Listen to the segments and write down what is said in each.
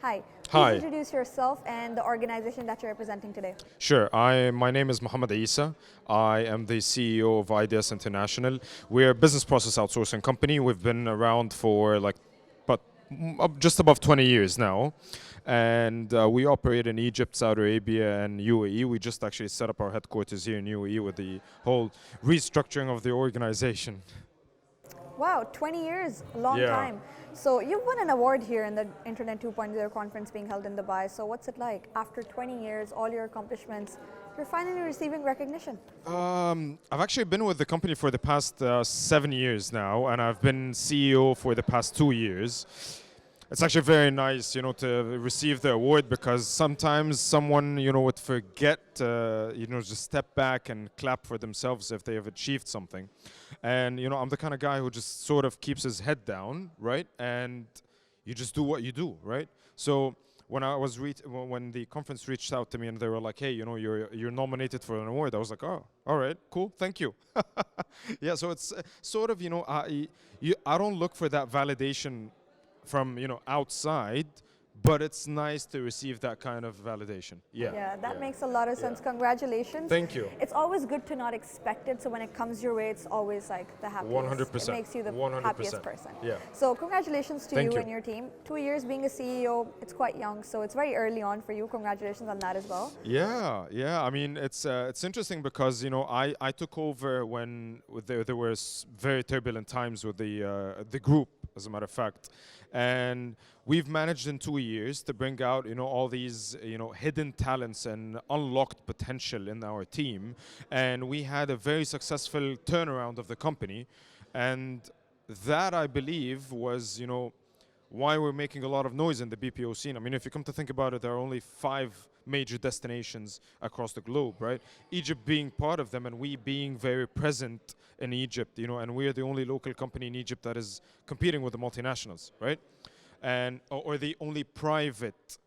Hi, please Hi. introduce yourself and the organization that you're representing today. Sure. My name is Mohamed Eissa. I am the CEO of IDS International. We're a business process outsourcing company. We've been around for but just above 20 years now. And we operate in Egypt, Saudi Arabia, and UAE. We just actually set up our headquarters here in UAE with the whole restructuring of the organization. Wow, 20 years, a long Yeah. time. So you've won an award here in the Internet 2.0 conference being held in Dubai. So what's it like? After 20 years, all your accomplishments, you're finally receiving recognition. I've actually been with the company for the past 7 years now, and I've been CEO for the past 2 years. It's actually very nice, to receive the award because sometimes someone, would forget, just step back and clap for themselves if they have achieved something. And, I'm the kind of guy who just sort of keeps his head down, right? And you just do what you do, right? So when the conference reached out to me and they were like, hey, you're nominated for an award, I was like, oh, all right, cool, thank you. Yeah, so it's sort of, I don't look for that validation from outside, but it's nice to receive that kind of validation. Yeah, that makes a lot of sense. Congratulations. Thank you. It's always good to not expect it. So when it comes your way, it's always like the happiest. 100%. It makes you the 100%. happiest person. Yeah. So congratulations to Thank you you. and your team. 2 years being a CEO, it's quite young. So it's very early on for you. Congratulations on that as well. Yeah. I mean, it's interesting because I took over when there were very turbulent times with the group, as a matter of fact, and we've managed in 2 years to bring out all these hidden talents and unlocked potential in our team, and we had a very successful turnaround of the company, and that I believe was why we're making a lot of noise in the BPO scene. I mean, if you come to think about it, there are only 5 major destinations across the globe, right? Egypt being part of them, and we being very present in Egypt, and we're the only local company in Egypt that is competing with the multinationals, right? And or the only private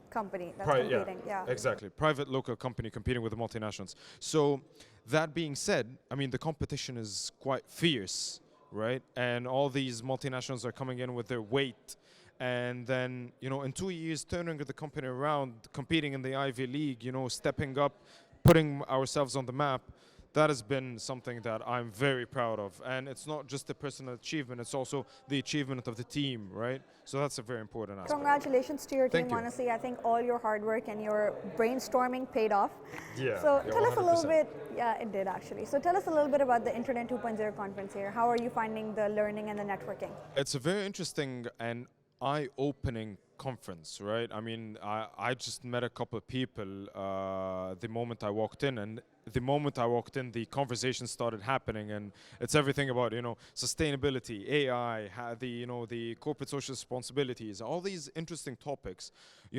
Company that's competing. Yeah. exactly. Private local company competing with the multinationals. So that being said, I mean, the competition is quite fierce, right? And all these multinationals are coming in with their weight. And then, in 2 years, turning the company around, competing in the Ivy League, stepping up, putting ourselves on the map, that has been something that I'm very proud of. And it's not just a personal achievement, it's also the achievement of the team, right? So that's a very important aspect. Congratulations to your team. Thank you. Honestly, I think all your hard work and your brainstorming paid off. Yeah. So yeah, tell us a little 100%. bit. Yeah, it did actually. So tell us a little bit about the Internet 2.0 conference here. How are you finding the learning and the networking? It's a very interesting and eye-opening conference, right? I mean, I just met a couple of people the moment I walked in, and the moment I walked in, the conversation started happening, and it's everything about sustainability, AI, the corporate social responsibilities, all these interesting topics.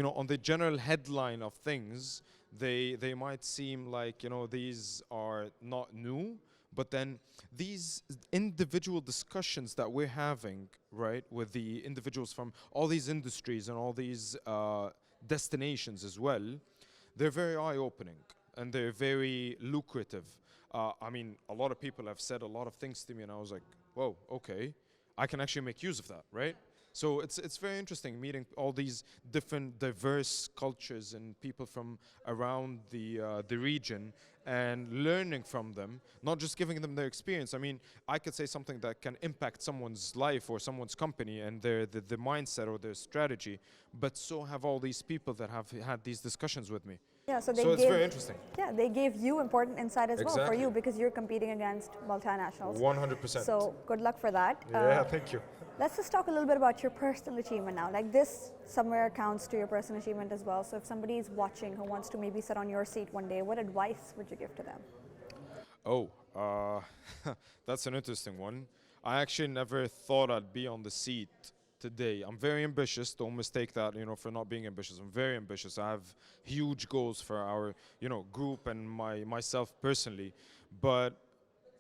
On the general headline of things, they might seem like these are not new. But then these individual discussions that we're having, right, with the individuals from all these industries and all these destinations as well, they're very eye-opening and they're very lucrative. I mean, a lot of people have said a lot of things to me, and I was like, whoa, okay, I can actually make use of that, right? So it's very interesting meeting all these different diverse cultures and people from around the region and learning from them, not just giving them their experience. I mean, I could say something that can impact someone's life or someone's company and the mindset or their strategy, but so have all these people that have had these discussions with me. Yeah, so It's very interesting. Yeah, they gave you important insight as well for Exactly. you because you're competing against multinationals. 100%. So good luck for that. Yeah, thank you. Let's just talk a little bit about your personal achievement now. Like this somewhere counts to your personal achievement as well. So if somebody is watching who wants to maybe sit on your seat one day, what advice would you give to them? Oh, that's an interesting one. I actually never thought I'd be on the seat today. I'm very ambitious. Don't mistake that, for not being ambitious. I'm very ambitious. I have huge goals for our, group and myself personally. But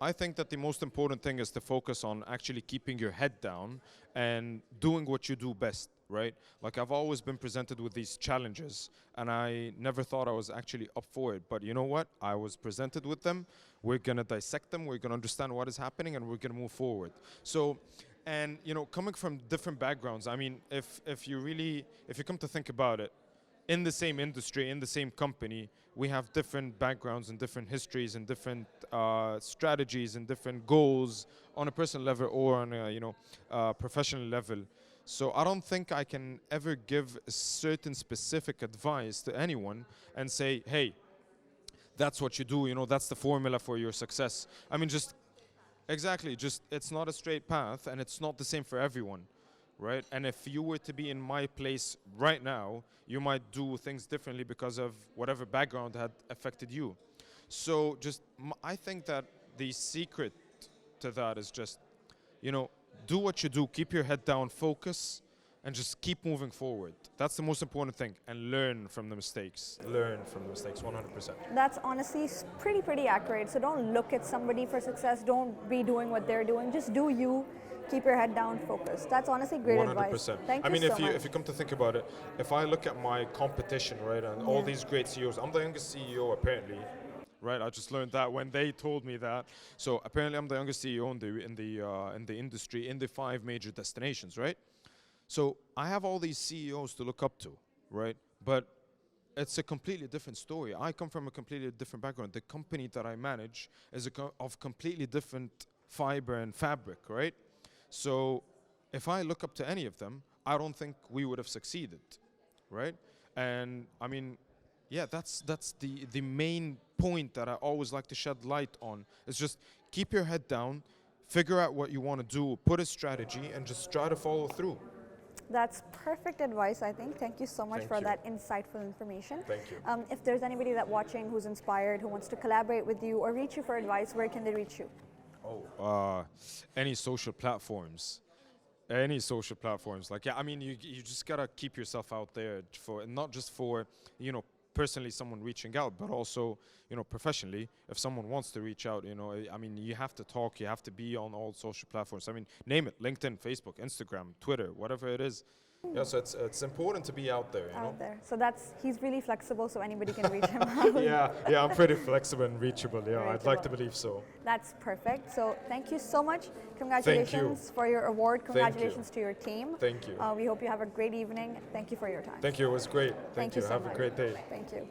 I think that the most important thing is to focus on actually keeping your head down and doing what you do best, right? Like I've always been presented with these challenges and I never thought I was actually up for it. But you know what? I was presented with them. We're going to dissect them. We're going to understand what is happening and we're going to move forward. So And coming from different backgrounds, I mean, if you come to think about it, in the same industry, in the same company, we have different backgrounds and different histories and different strategies and different goals on a personal level or on a professional level. So I don't think I can ever give a certain specific advice to anyone and say, hey, that's what you do, that's the formula for your success. I mean, just exactly, just it's not a straight path and it's not the same for everyone, right? And if you were to be in my place right now, you might do things differently because of whatever background had affected you. So just, I think that the secret to that is just, do what you do, keep your head down, focus, and just keep moving forward. That's the most important thing, and learn from the mistakes. Learn from the mistakes, 100%. That's honestly pretty accurate. So don't look at somebody for success. Don't be doing what they're doing. Just do you. Keep your head down, focus. That's honestly great 100%. advice. Thank you I mean, so much. if you come to think about it, if I look at my competition, right, and all these great CEOs, I'm the youngest CEO apparently, right? I just learned that when they told me that. So apparently, I'm the youngest CEO in the industry in the 5 major destinations, right? So I have all these CEOs to look up to, right? But it's a completely different story. I come from a completely different background. The company that I manage is of completely different fiber and fabric, right? So if I look up to any of them, I don't think we would have succeeded, right? And I mean, yeah, that's the main point that I always like to shed light on. Is just keep your head down, figure out what you want to do, put a strategy, and just try to follow through. That's perfect advice, I think. Thank you so much Thank for you. that insightful information. Thank you. If there's anybody that watching who's inspired, who wants to collaborate with you or reach you for advice, where can they reach you? Any social platforms. Any social platforms. Like, yeah, I mean, you just gotta keep yourself out there for, not just for, personally someone reaching out, but also, professionally, if someone wants to reach out, I mean, you have to talk, you have to be on all social platforms. I mean, name it, LinkedIn, Facebook, Instagram, Twitter, whatever it is. Yeah, so it's important to be out there, Out there. So he's really flexible, so anybody can reach him out. Yeah, I'm pretty flexible and reachable. Yeah, I'd like to believe so. That's perfect. So thank you so much. Congratulations for your award. Congratulations to your team. Thank you. We hope you have a great evening. Thank you for your time. Thank you. It was great. Thank you. So Have much. a great day. Thank you.